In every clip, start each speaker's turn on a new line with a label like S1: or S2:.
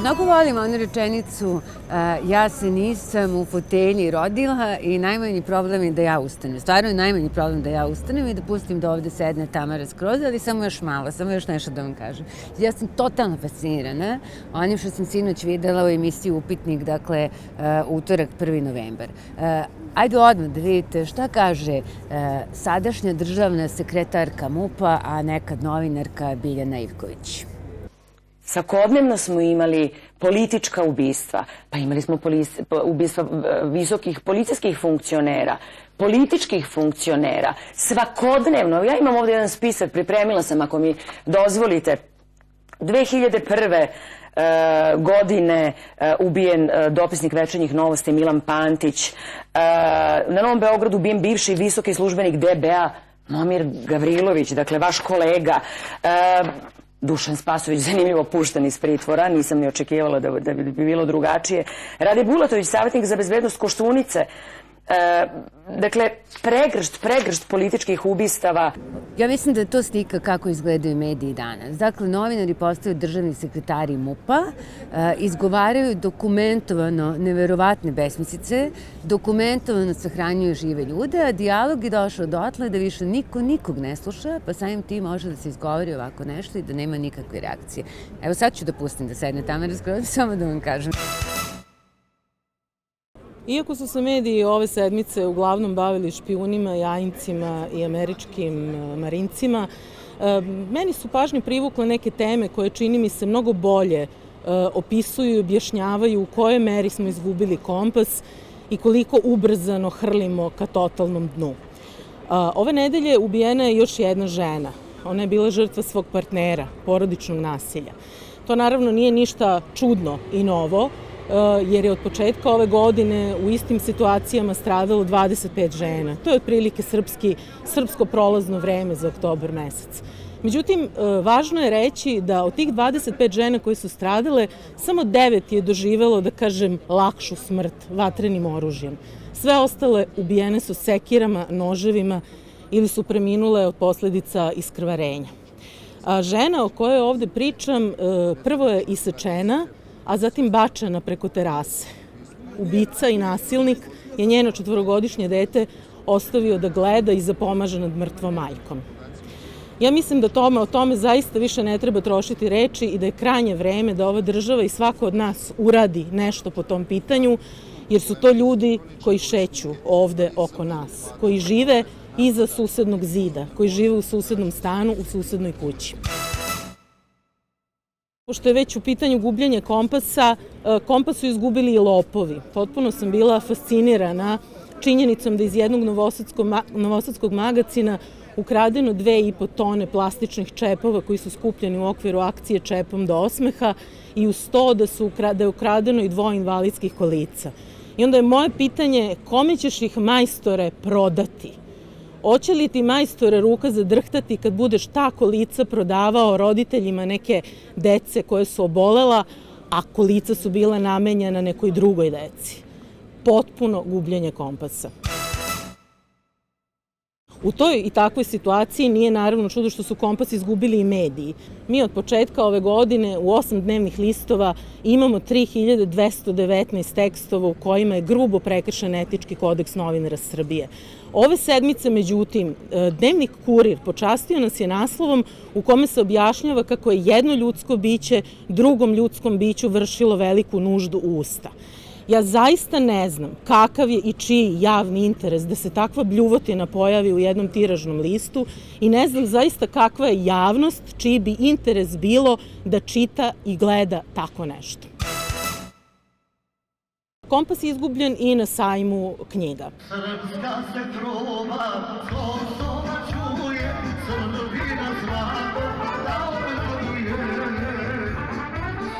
S1: Mnogo volim onu rečenicu ja se nisam u fotelji rodila i najmanji problem je da ja ustanem. Stvarno je najmanji problem da ja ustanem i da pustim da ovde sedne Tamara Skroz, ali samo još malo, samo još nešto da vam kažem. Ja sam totalno fascinirana onim što sam sinoć videla u emisiji Upitnik, dakle utorak 1. novembar. Ajde odmah da vidite šta kaže sadašnja državna sekretarka MUP-a, a nekad novinarka Biljana Ivković.
S2: Svakodnevno smo imali politička ubistva, pa imali smo ubistva visokih policijskih funkcionera, političkih funkcionera, svakodnevno. Ja imam ovdje jedan spisak, pripremila sam ako mi dozvolite. 2001. godine ubijen dopisnik Večernjih novosti Milan Pantić. Na Novom Beogradu ubijen bivši visoki službenik DB-a Momir Gavrilović, dakle vaš kolega. Dušan Spasović, zanimljivo pušten iz pritvora, nisam ni očekivala da bi bilo drugačije. Rade Bulatović, savjetnik za bezbednost Koštunice. Dakle, pregršt političkih ubistava.
S1: Ja mislim da je to slika kako izgledaju mediji danas. Dakle, novinari postaju državni sekretari MUP-a, izgovaraju dokumentovano neverovatne besmislice, dokumentovano sahranjuju žive ljude, a dijalog je došao dotle da više niko nikog ne sluša, pa samim tim može da se izgovori ovako nešto i da nema nikakve reakcije. Evo sad ću da pustim da sedne Tamara Skroz, samo da vam kažem.
S3: Iako su se mediji ove sedmice uglavnom bavili špijunima, jajincima i američkim marincima, meni su pažnju privukle neke teme koje čini mi se mnogo bolje opisuju i objašnjavaju u kojoj meri smo izgubili kompas i koliko ubrzano hrlimo ka totalnom dnu. Ove nedelje ubijena je još jedna žena. Ona je bila žrtva svog partnera, porodičnog nasilja. To naravno nije ništa čudno i novo, jer je od početka ove godine u istim situacijama stradalo 25 žena. To je otprilike srpsko prolazno vreme za oktobar mesec. Međutim, važno je reći da od tih 25 žena koje su stradale, samo 9 je doživelo, da kažem, lakšu smrt vatrenim oružjem. Sve ostale ubijene su sekirama, noževima ili su preminule od posledica iskrvarenja. Žena o kojoj ovde pričam prvo je isečena, a zatim bačena preko terase. Ubica i nasilnik je njeno 4-godišnje dete ostavio da gleda i zapomaže nad mrtvom majkom. Ja mislim da o tome zaista više ne treba trošiti reči i da je krajnje vreme da ova država i svako od nas uradi nešto po tom pitanju, jer su to ljudi koji šeću ovde oko nas, koji žive iza susednog zida, koji žive u susednom stanu, u susednoj kući. Pošto je već u pitanju gubljenje kompasa, kompas su izgubili i lopovi. Potpuno sam bila fascinirana činjenicom da iz jednog novosadskog magacina ukradeno 2,5 tone plastičnih čepova koji su skupljeni u okviru akcije Čepom do osmeha i uz to da je ukradeno i 2 invalidskih kolica. I onda je moje pitanje kome ćeš ih majstore prodati? Hoće li ti majstore ruka zadrhtati kad budeš ta kolica prodavao roditeljima neke dece koje su obolela, a kolica su bila namenjena nekoj drugoj deci? Potpuno gubljenje kompasa. U toj i takvoj situaciji nije naravno čudo što su kompas izgubili i mediji. Mi od početka ove godine u 8 dnevnih listova imamo 3219 tekstova u kojima je grubo prekršen etički kodeks novinara Srbije. Ove sedmice, međutim, dnevnik Kurir počastio nas je naslovom u kome se objašnjava kako je jedno ljudsko biće drugom ljudskom biću vršilo veliku nuždu u usta. Ja zaista ne znam kakav je i čiji javni interes da se takva bljuvotina pojavi u jednom tiražnom listu i ne znam zaista kakva je javnost čiji bi interes bilo da čita i gleda tako nešto. Kompas je izgubljen i na sajmu knjiga.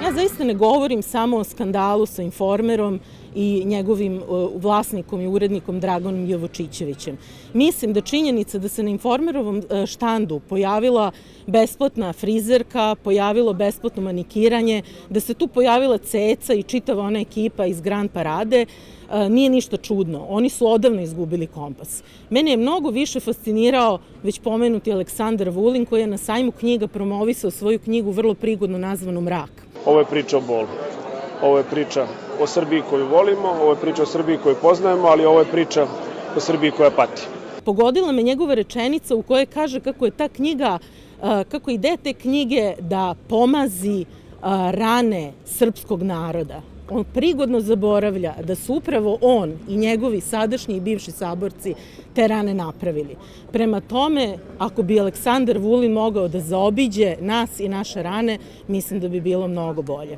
S3: Ja zaista ne govorim samo o skandalu sa Informerom i njegovim vlasnikom i urednikom Draganom Jovočićevićem. Mislim da činjenica da se na Informerovom štandu pojavila besplatna frizerka, pojavilo besplatno manikiranje, da se tu pojavila Ceca i čitava ona ekipa iz Grand Parade, nije ništa čudno. Oni su odavno izgubili kompas. Mene je mnogo više fascinirao već pomenuti Aleksandar Vulin koji je na sajmu knjiga promovisao svoju knjigu vrlo prigodno nazvanu Mrak.
S4: Ovo je priča o bolu. Ovo je priča o Srbiji koju volimo, ovo je priča o Srbiji koju poznajemo, ali ovo je priča o Srbiji koja pati.
S3: Pogodila me njegova rečenica u kojoj kaže kako je ta knjiga, kako je ideja te knjige da pomazi rane srpskog naroda. On prigodno zaboravlja da su upravo on i njegovi sadašnji i bivši saborci te rane napravili. Prema tome, ako bi Aleksandar Vulin mogao da zaobiđe nas i naše rane, mislim da bi bilo mnogo bolje.